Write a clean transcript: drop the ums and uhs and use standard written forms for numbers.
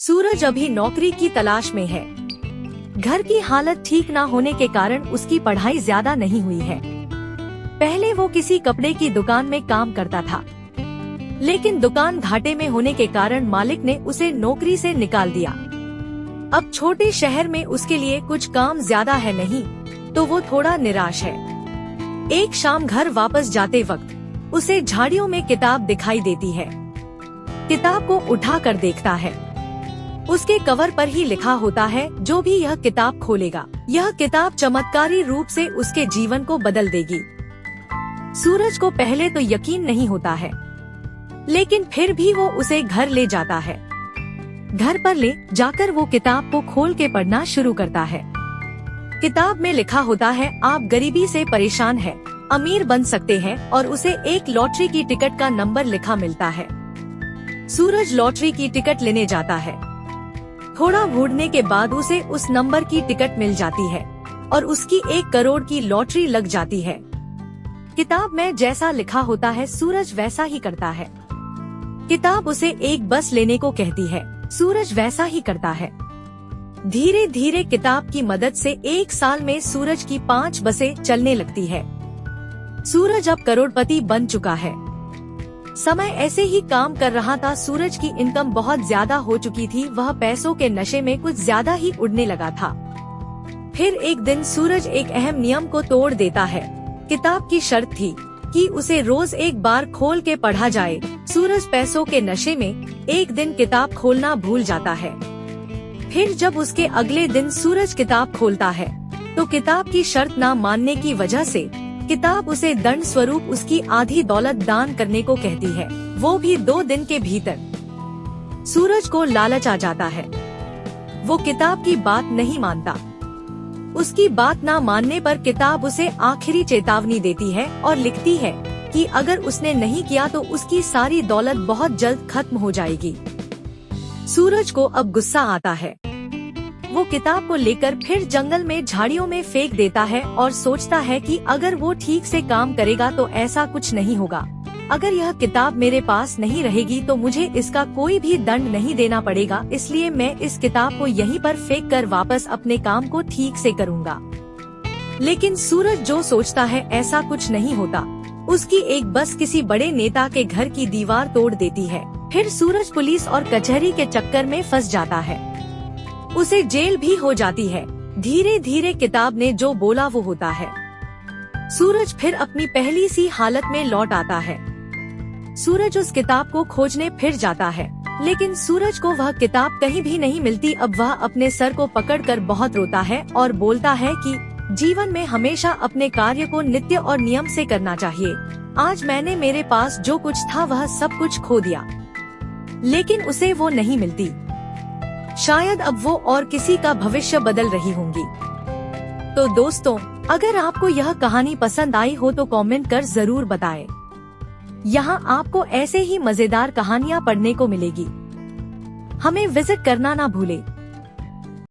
सूरज अभी नौकरी की तलाश में है। घर की हालत ठीक न होने के कारण उसकी पढ़ाई ज्यादा नहीं हुई है। पहले वो किसी कपड़े की दुकान में काम करता था, लेकिन दुकान घाटे में होने के कारण मालिक ने उसे नौकरी से निकाल दिया। अब छोटे शहर में उसके लिए कुछ काम ज्यादा है नहीं, तो वो थोड़ा निराश है। एक शाम घर वापस जाते वक्त उसे झाड़ियों में किताब दिखाई देती है। किताब को उठा कर देखता है। उसके कवर पर ही लिखा होता है, जो भी यह किताब खोलेगा, यह किताब चमत्कारी रूप से उसके जीवन को बदल देगी। सूरज को पहले तो यकीन नहीं होता है, लेकिन फिर भी वो उसे घर ले जाता है। घर पर ले जाकर वो किताब को खोल के पढ़ना शुरू करता है। किताब में लिखा होता है, आप गरीबी से परेशान हैं, अमीर बन सकते हैं, और उसे एक लॉटरी की टिकट का नंबर लिखा मिलता है। सूरज लॉटरी की टिकट लेने जाता है। थोड़ा ढूंढने के बाद उसे उस नंबर की टिकट मिल जाती है और उसकी 1 करोड़ की लॉटरी लग जाती है। किताब में जैसा लिखा होता है, सूरज वैसा ही करता है। किताब उसे एक बस लेने को कहती है, सूरज वैसा ही करता है। धीरे धीरे किताब की मदद से 1 साल में सूरज की 5 बसें चलने लगती है। सूरज अब करोड़पति बन चुका है। समय ऐसे ही काम कर रहा था। सूरज की इनकम बहुत ज्यादा हो चुकी थी। वह पैसों के नशे में कुछ ज्यादा ही उड़ने लगा था। फिर एक दिन सूरज एक अहम नियम को तोड़ देता है। किताब की शर्त थी कि उसे रोज एक बार खोल के पढ़ा जाए। सूरज पैसों के नशे में एक दिन किताब खोलना भूल जाता है। फिर जब उसके अगले दिन सूरज किताब खोलता है, तो किताब की शर्त न मानने की वजह से किताब उसे दंड स्वरूप उसकी आधी दौलत दान करने को कहती है, वो भी 2 दिन के भीतर। सूरज को लालच आ जाता है। वो किताब की बात नहीं मानता। उसकी बात ना मानने पर किताब उसे आखिरी चेतावनी देती है और लिखती है कि अगर उसने नहीं किया तो उसकी सारी दौलत बहुत जल्द खत्म हो जाएगी। सूरज को अब गुस्सा आता है। वो किताब को लेकर फिर जंगल में झाड़ियों में फेंक देता है और सोचता है कि अगर वो ठीक से काम करेगा तो ऐसा कुछ नहीं होगा। अगर यह किताब मेरे पास नहीं रहेगी तो मुझे इसका कोई भी दंड नहीं देना पड़ेगा, इसलिए मैं इस किताब को यहीं पर फेंक कर वापस अपने काम को ठीक से करूँगा। लेकिन सूरज जो सोचता है ऐसा कुछ नहीं होता। उसकी एक बस किसी बड़े नेता के घर की दीवार तोड़ देती है। फिर सूरज पुलिस और कचहरी के चक्कर में फंस जाता है। उसे जेल भी हो जाती है। धीरे धीरे किताब ने जो बोला वो होता है। सूरज फिर अपनी पहली सी हालत में लौट आता है। सूरज उस किताब को खोजने फिर जाता है, लेकिन सूरज को वह किताब कहीं भी नहीं मिलती। अब वह अपने सर को पकड़कर बहुत रोता है और बोलता है कि जीवन में हमेशा अपने कार्य को नित्य और नियम से करना चाहिए। आज मैंने मेरे पास जो कुछ था वह सब कुछ खो दिया, लेकिन उसे वो नहीं मिलती। शायद अब वो और किसी का भविष्य बदल रही होंगी। तो दोस्तों, अगर आपको यह कहानी पसंद आई हो तो कमेंट कर जरूर बताएं। यहाँ आपको ऐसे ही मजेदार कहानियाँ पढ़ने को मिलेगी। हमें विजिट करना ना भूलें।